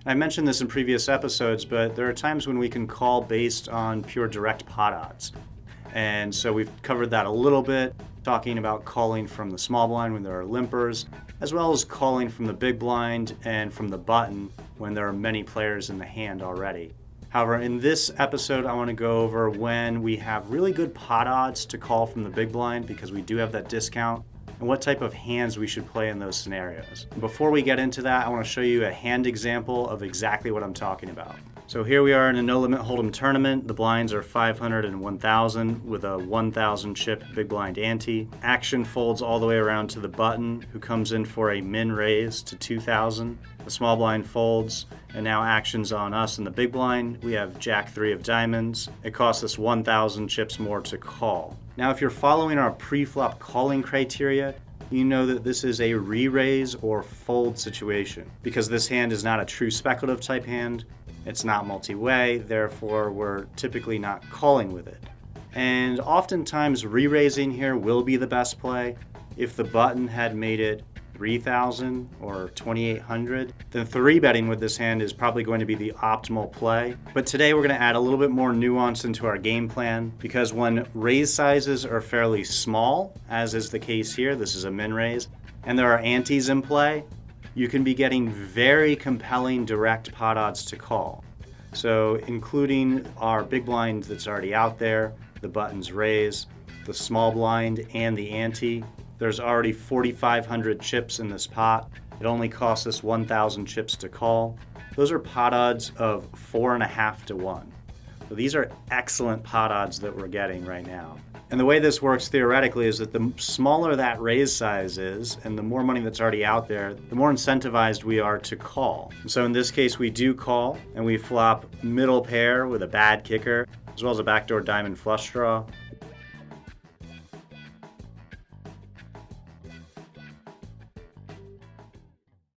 I mentioned this in previous episodes, but there are times when we can call based on pure direct pot odds. And so we've covered that a little bit, talking about calling from the small blind when there are limpers, as well as calling from the big blind and from the button when there are many players in the hand already. However, in this episode, I want to go over when we have really good pot odds to call from the big blind because we do have that discount, and what type of hands we should play in those scenarios. Before we get into that, I want to show you a hand example of exactly what I'm talking about. So here we are in a no limit hold'em tournament. The blinds are 500 and 1000 with a 1000 chip big blind ante. Action folds all the way around to the button, who comes in for a min raise to 2000. The small blind folds, and now action's on us in the big blind. We have Jack 3 of diamonds. It costs us 1000 chips more to call. Now if you're following our pre-flop calling criteria, you know that this is a re-raise or fold situation because this hand is not a true speculative type hand. It's not multi-way, therefore we're typically not calling with it. And oftentimes re-raising here will be the best play. If the button had made it 3000 or 2800, then 3-betting with this hand is probably going to be the optimal play. But today we're going to add a little bit more nuance into our game plan because when raise sizes are fairly small, as is the case here, this is a min raise, and there are antes in play, you can be getting very compelling direct pot odds to call. So including our big blind that's already out there, the button's raise, the small blind, and the ante, there's already 4,500 chips in this pot. It only costs us 1,000 chips to call. Those are pot odds of 4.5 to 1. So these are excellent pot odds that we're getting right now. And the way this works theoretically is that the smaller that raise size is and the more money that's already out there, the more incentivized we are to call. So in this case, we do call and we flop middle pair with a bad kicker, as well as a backdoor diamond flush draw.